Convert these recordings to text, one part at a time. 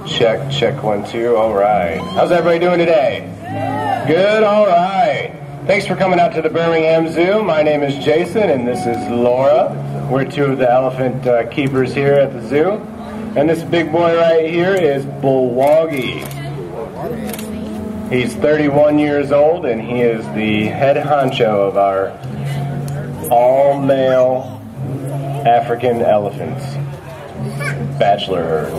Check, check, 1, 2, all right. How's everybody doing today? Good, all right. Thanks for coming out to the Birmingham Zoo. My name is Jason, and this is Laura. We're two of the elephant keepers here at the zoo. And this big boy right here is Bulwagi. He's 31 years old, and he is the head honcho of our all-male African elephants bachelor herd.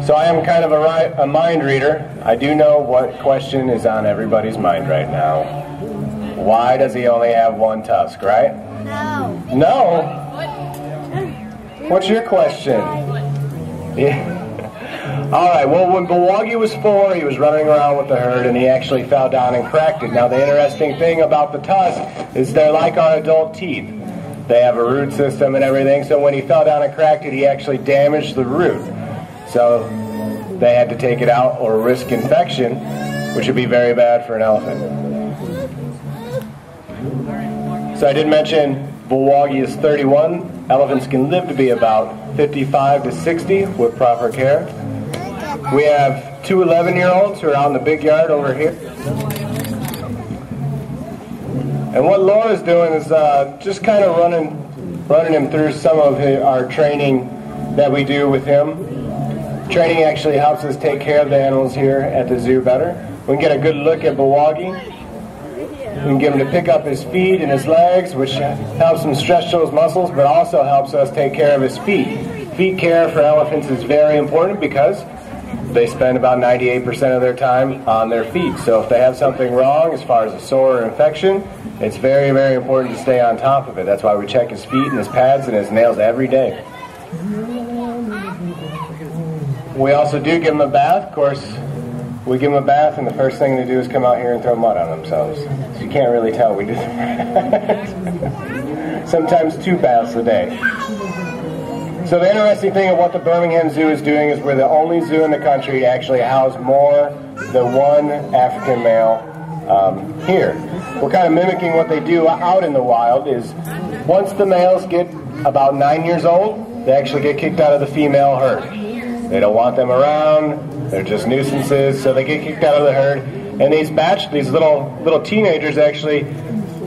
So I am kind of a mind reader. I do know what question is on everybody's mind right now. Why does he only have one tusk, right? No. No? What's your question? Yeah. All right, well, when Bulwagi was 4, he was running around with the herd, and he actually fell down and cracked it. Now, the interesting thing about the tusk is they're like our adult teeth. They have a root system and everything, so when he fell down and cracked it, he actually damaged the root. So they had to take it out or risk infection, which would be very bad for an elephant. So I did mention Bulwagi is 31. Elephants can live to be about 55 to 60 with proper care. We have 2 11-year-olds who are out in the big yard over here. And what Laura's doing is just kind of running him through some of our training that we do with him. Training actually helps us take care of the animals here at the zoo better. We can get a good look at Bulwagi. We can get him to pick up his feet and his legs, which helps him stretch those muscles, but also helps us take care of his feet. Feet care for elephants is very important because they spend about 98% of their time on their feet. So if they have something wrong as far as a sore or infection, it's very, very important to stay on top of it. That's why we check his feet and his pads and his nails every day. We also do give them a bath. Of course, we give them a bath, and the first thing they do is come out here and throw mud on themselves. So you can't really tell we do that. Sometimes 2 baths a day. So the interesting thing of what the Birmingham Zoo is doing is we're the only zoo in the country to actually house more than one African male here. We're kind of mimicking what they do out in the wild is once the males get about 9 years old, they actually get kicked out of the female herd. They don't want them around. They're just nuisances, so they get kicked out of the herd. And these little teenagers actually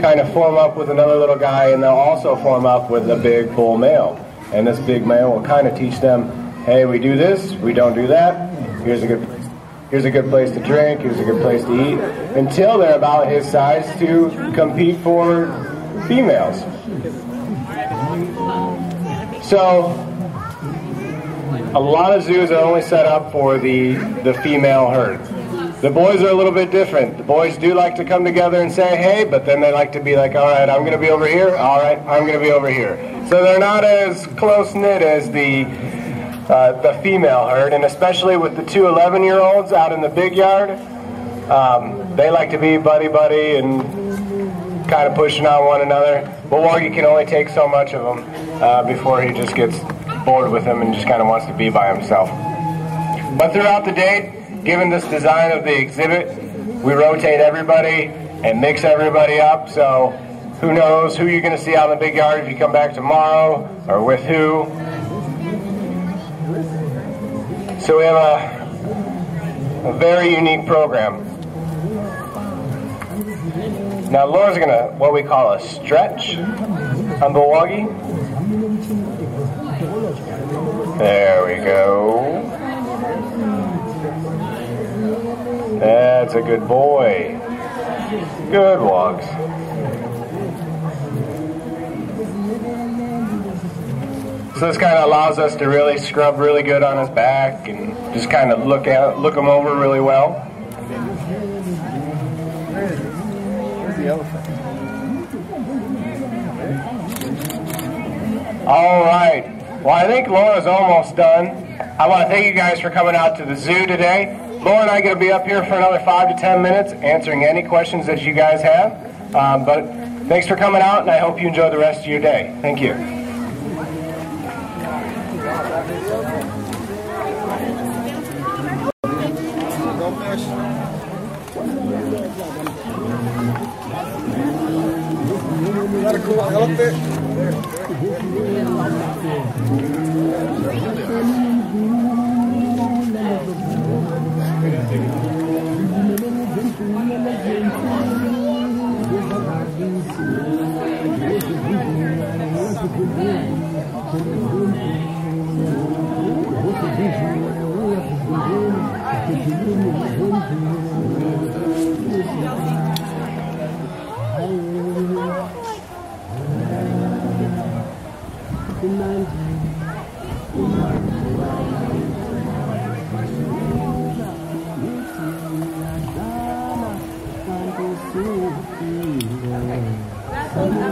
kind of form up with another little guy, and they'll also form up with a big bull male. And this big male will kind of teach them, hey, we do this, we don't do that. Here's a good place to drink. Here's a good place to eat. Until they're about his size to compete for females. So a lot of zoos are only set up for the female herd. The boys are a little bit different. The boys do like to come together and say, hey, but then they like to be like, all right, I'm going to be over here. All right, I'm going to be over here. So they're not as close-knit as the female herd, and especially with the 2 11-year-olds out in the big yard, they like to be buddy-buddy and kind of pushing on one another. Bulwagi can only take so much of them before he just gets bored with them and just kind of wants to be by himself. But throughout the day, given this design of the exhibit, we rotate everybody and mix everybody up, so who knows who you're going to see out in the big yard if you come back tomorrow, or with who. So we have a very unique program. Now Laura's going to, what we call a stretch on Bulwagi. There we go. That's a good boy. Good walks. So this kind of allows us to really scrub really good on his back and just kind of look him over really well. Where's the elephant? All right. Well, I think Laura's almost done. I want to thank you guys for coming out to the zoo today. Laura and I are going to be up here for another 5 to 10 minutes answering any questions that you guys have. But thanks for coming out, and I hope you enjoy the rest of your day. Thank you. Is that a cool elephant? Thank you.